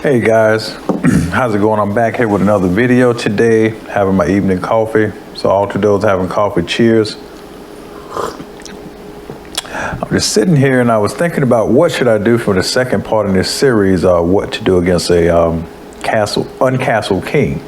Hey guys, how's it going? I'm back here with another video today, having my evening coffee. So all to those having coffee, cheers. I'm just sitting here and I was thinking about what should I do for the second part in this series, what to do against a uncastled king.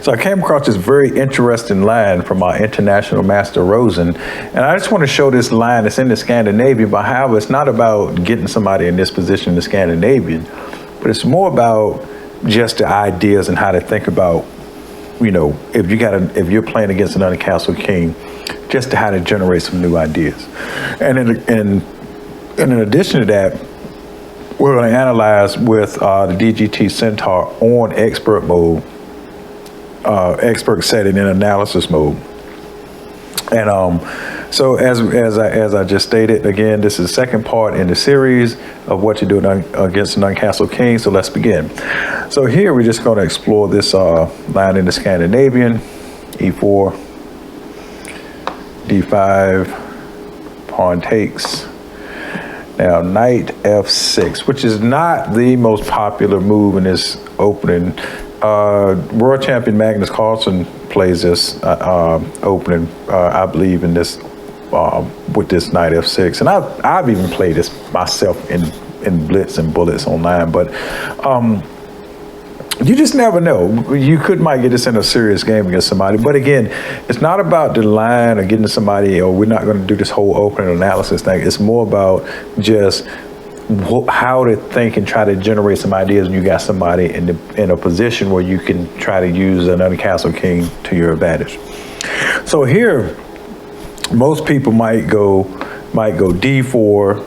So I came across this very interesting line from my international master Rosen, and I just want to show this line that's in the Scandinavian, but however, it's not about getting somebody in this position in the Scandinavian, but it's more about just the ideas and how to think about, you know, if you're playing against an uncastled king, just to how to generate some new ideas. And in addition to that, we're going to analyze with the DGT Centaur on expert mode. Expert setting in analysis mode. And so as I just stated, again, this is the second part in the series of what to do against an uncastled king. So let's begin. So here we're just going to explore this line in the Scandinavian: e4, d5, pawn takes. Now knight f6, which is not the most popular move in this opening. World champion Magnus Carlsen plays this opening, I believe, in this with this knight f6, and I've even played this myself in blitz and bullets online. But you just never know. You might get this in a serious game against somebody. But again, it's not about the line or getting to somebody, or we're not going to do this whole opening analysis thing. It's more about just how to think and try to generate some ideas when you got somebody in a position where you can try to use an uncastled king to your advantage. So here, most people might go d4.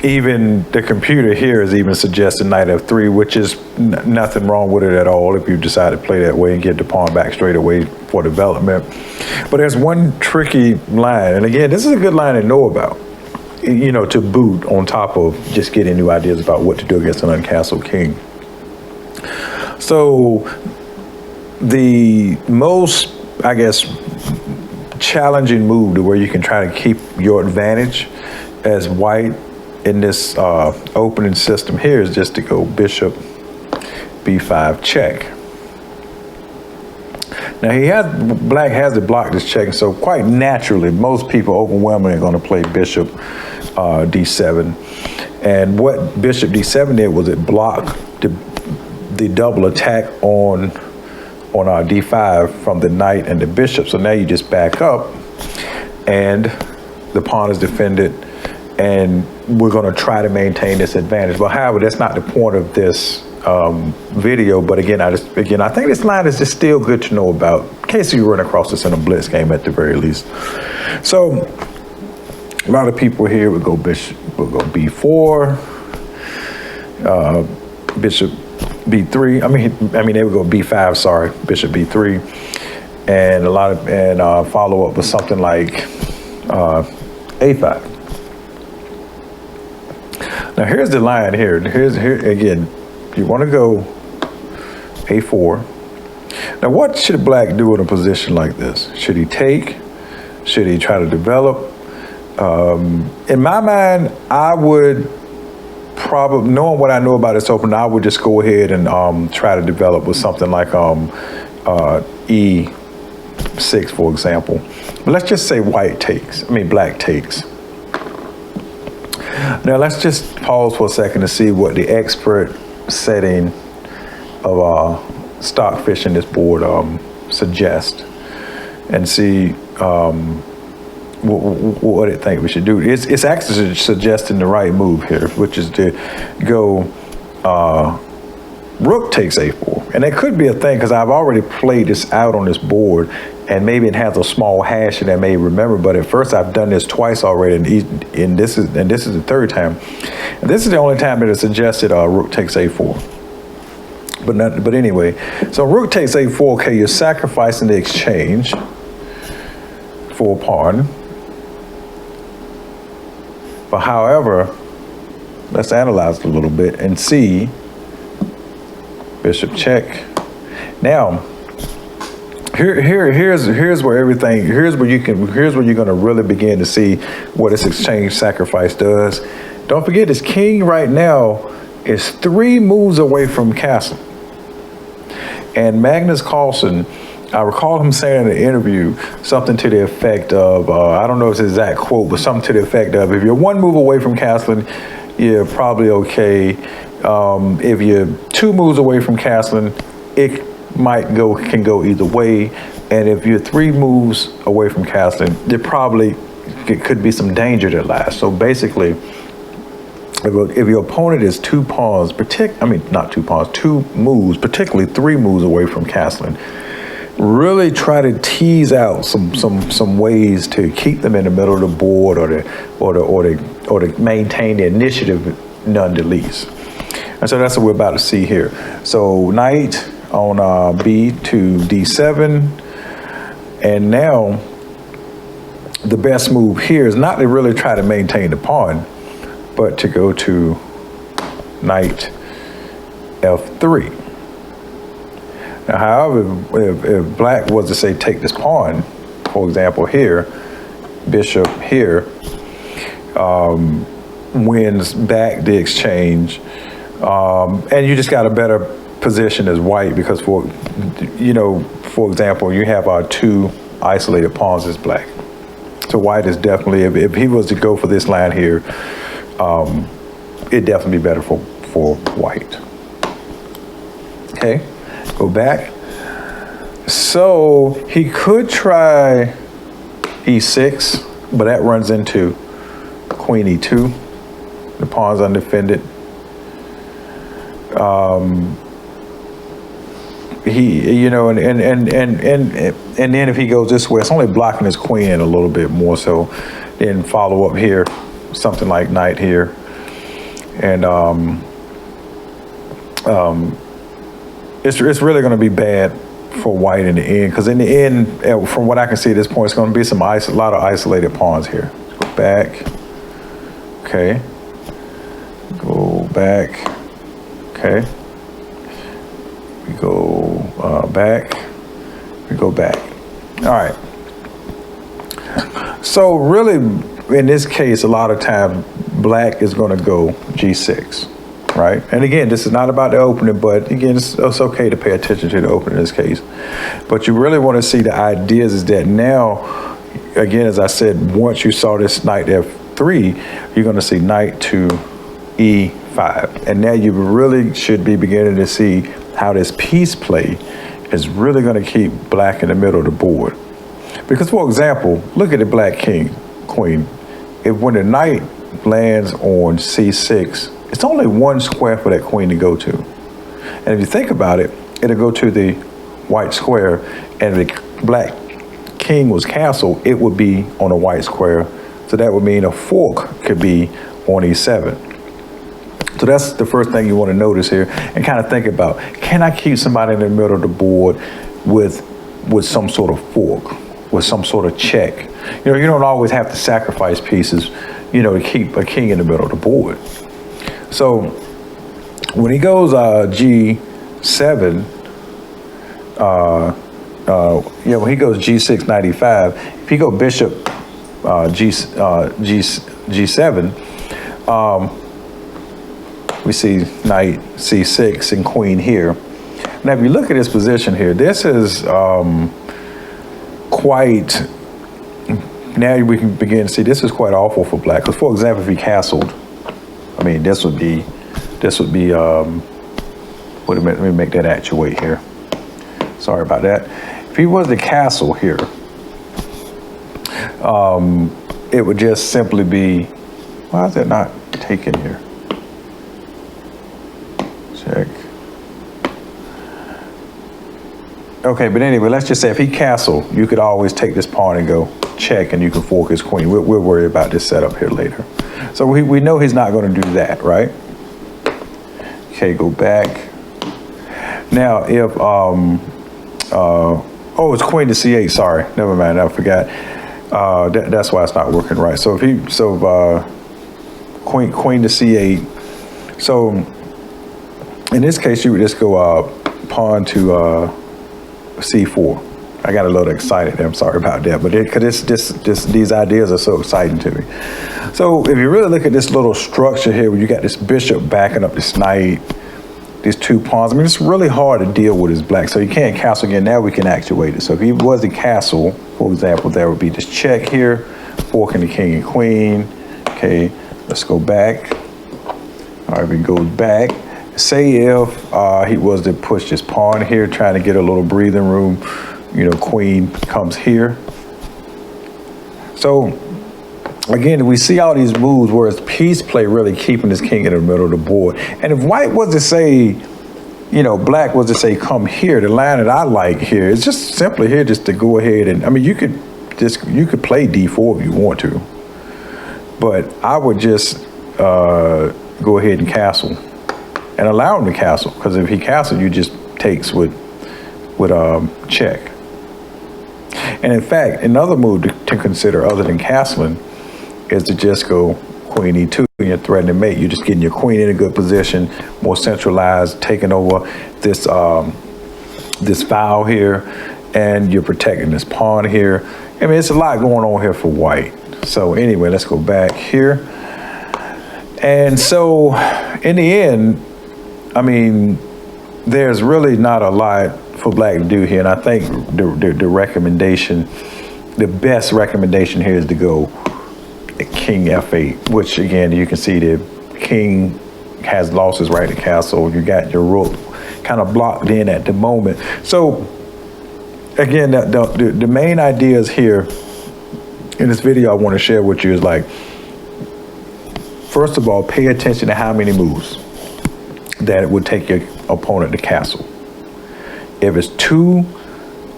Even the computer here is even suggesting knight f3, which is nothing wrong with it at all if you decide to play that way and get the pawn back straight away for development. But there's one tricky line, and again, this is a good line to know about, you know, to boot on top of just getting new ideas about what to do against an uncastled king. So the most, I guess, challenging move to where you can try to keep your advantage as white in this opening system here is just to go bishop b5 check. Now black has to block this check, so quite naturally, most people overwhelmingly are going to play bishop d7. And what bishop d7 did was it blocked the double attack on our d5 from the knight and the bishop. So now you just back up, and the pawn is defended, and we're going to try to maintain this advantage. But however, that's not the point of this video. But again, I think this line is just still good to know about in case you run across this in a blitz game at the very least. So a lot of people here would go b4, bishop b3. I mean they would go b5. Sorry, bishop b3, and follow up with something like a5. Now here's the line here. Here again, you want to go a4. Now what should black do in a position like this? Should he take? Should he try to develop? In my mind, I would probably, knowing what I know about this opening, I would just go ahead and try to develop with something like e6, for example. But let's just say black takes. Now let's just pause for a second to see what the expert setting of stockfish in this board suggests, and see what it think we should do. It's actually suggesting the right move here, which is to go rook takes a4. And that could be a thing because I've already played this out on this board, and maybe it has a small hash that I may remember, but at first I've done this twice already, and this is the third time. And this is the only time that it suggested rook takes a4. But anyway, so rook takes a4, okay, you're sacrificing the exchange for a pawn. But however, let's analyze it a little bit and see bishop check. Now, here's where everything, here's where you're going to really begin to see what this exchange sacrifice does. Don't forget, this king right now is 3 moves away from castle. And Magnus Carlsen, I recall him saying in an interview something to the effect of, I don't know if it's the exact quote, but something to the effect of, if you're 1 move away from castling, you're probably okay. If you're 2 moves away from castling, it can go either way. And if you're 3 moves away from castling, it could be some danger that lies. So basically, if your opponent is 2 pawns, 2 moves, particularly 3 moves away from castling, really try to tease out some ways to keep them in the middle of the board or to maintain the initiative none the least. And so that's what we're about to see here. So knight on B to D7, and now the best move here is not to really try to maintain the pawn, but to go to knight F3. Now, however, if black was to say take this pawn, for example here, bishop here, wins back the exchange, and you just got a better position as white because for example, you have 2 isolated pawns as black. So white is definitely, if he was to go for this line here, it'd definitely be better for white. Okay, go back. So he could try E6, but that runs into Queen E2. The pawn's undefended. And then if he goes this way, it's only blocking his queen a little bit more. So then follow up here, something like knight here, and it's really going to be bad for white in the end, because in the end, from what I can see at this point, it's going to be a lot of isolated pawns here. Let's go back. Okay. Go back. Okay. We go back. We go back. All right. So really, in this case, a lot of time, black is going to go G6, right? And again, this is not about the opening, but again, it's okay to pay attention to the opening in this case. But you really want to see the ideas is that now, again, as I said, once you saw this knight F3, you're going to see knight to E5. And now you really should be beginning to see how this piece play is really going to keep black in the middle of the board. Because, for example, look at the black queen. When the knight lands on C6, it's only 1 square for that queen to go to. And if you think about it, it'll go to the white square, and if the black king was castled, it would be on a white square. So that would mean a fork could be on E7. So that's the first thing you want to notice here, and kind of think about, can I keep somebody in the middle of the board with some sort of fork, with some sort of check? You don't always have to sacrifice pieces, to keep a king in the middle of the board. So when he goes G7, when he goes G6, 95, if he go bishop G7, we see knight C6 and queen here. Now, if you look at this position here, this is quite, now we can begin to see this is quite awful for black. Because, for example, if he castled, this would be, wait a minute, let me make that actuate here. Sorry about that. If he was to castle here, it would just simply be, why is that not taken here? Check. Okay, but anyway, let's just say if he castled, you could always take this pawn and go check, and you can fork his queen. We'll worry about this setup here later. So we know he's not going to do that, right? Okay, go back. Now, if it's queen to C8. Sorry, never mind. I forgot. That's why it's not working right. So queen to C8. So in this case, you would just go pawn to C4. I got a little excited there. I'm sorry about that, but because these ideas are so exciting to me. So if you really look at this little structure here, where you got this bishop backing up this knight, these two pawns. I mean, it's really hard to deal with his black. So you can't castle again. Now we can actuate it. So if he was a castle, for example, there would be this check here, forking the king and queen. Okay, let's go back. All right, we go back. Say if he was to push this pawn here, trying to get a little breathing room, you know, queen comes here. So again, we see all these moves where it's piece play really keeping this king in the middle of the board. And if white was to say, you know, black was to say, come here, the line that I like here is just simply here just to go ahead and, I mean, you could play d4 if you want to, but I would just go ahead and castle and allow him to castle, because if he castled, you just takes with check. And in fact, another move to consider other than castling is to just go queen e2 and you're threatening mate. You're just getting your queen in a good position, more centralized, taking over this this file here, and you're protecting this pawn here. I mean, it's a lot going on here for white. So anyway, let's go back here. And so in the end, I mean, there's really not a lot for black to do here. And I think the recommendation, the best recommendation here is to go king f8, which again, you can see the king has lost his right to castle. You got your rook kind of blocked in at the moment. So again, the main ideas here in this video I want to share with you is like, first of all, pay attention to how many moves that it would take your opponent to castle. If it's 2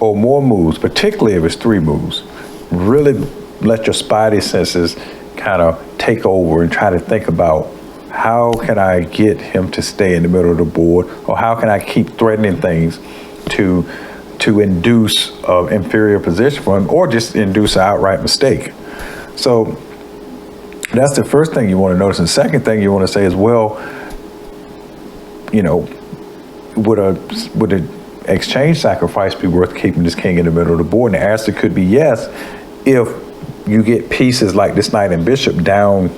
or more moves, particularly if it's 3 moves, really let your spidey senses kind of take over and try to think about, how can I get him to stay in the middle of the board, or how can I keep threatening things to induce an inferior position for him, or just induce an outright mistake. So that's the first thing you want to notice. And the second thing you want to say is, well, you know, would an exchange sacrifice be worth keeping this king in the middle of the board? And the answer could be yes, if you get pieces like this knight and bishop down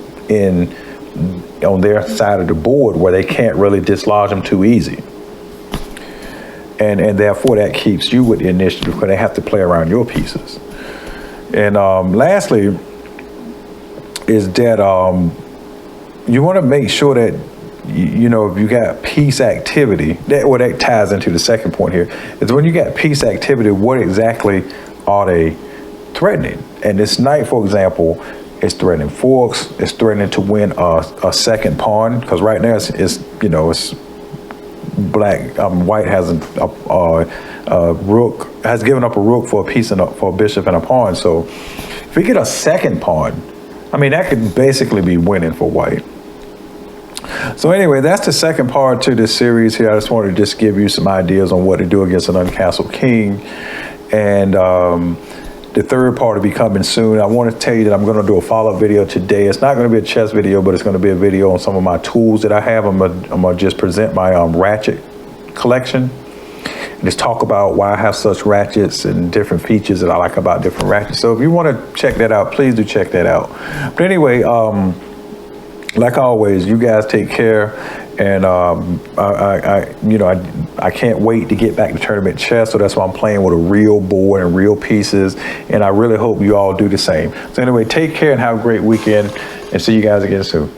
on their side of the board where they can't really dislodge them too easy. And therefore that keeps you with the initiative, because they have to play around your pieces. And lastly is that you want to make sure that you know, if you got peace activity, that ties into the second point here, is when you got peace activity, what exactly are they threatening? And this knight, for example, is threatening forks, it's threatening to win a second pawn, because right now it's you know, it's black, white has a rook, has given up a rook for a piece and for a bishop and a pawn. So if we get a second pawn, I mean, that could basically be winning for white. So anyway, that's the second part to this series here. I just wanted to just give you some ideas on what to do against an uncastled king. And the third part will be coming soon. I want to tell you that I'm going to do a follow-up video today. It's not going to be a chess video, but it's going to be a video on some of my tools that I have. I'm going to just present my ratchet collection. And just talk about why I have such ratchets and different features that I like about different ratchets. So if you want to check that out, please do check that out. But anyway, like always, you guys take care, and I can't wait to get back to tournament chess. So that's why I'm playing with a real board and real pieces, and I really hope you all do the same. So anyway, take care and have a great weekend, and see you guys again soon.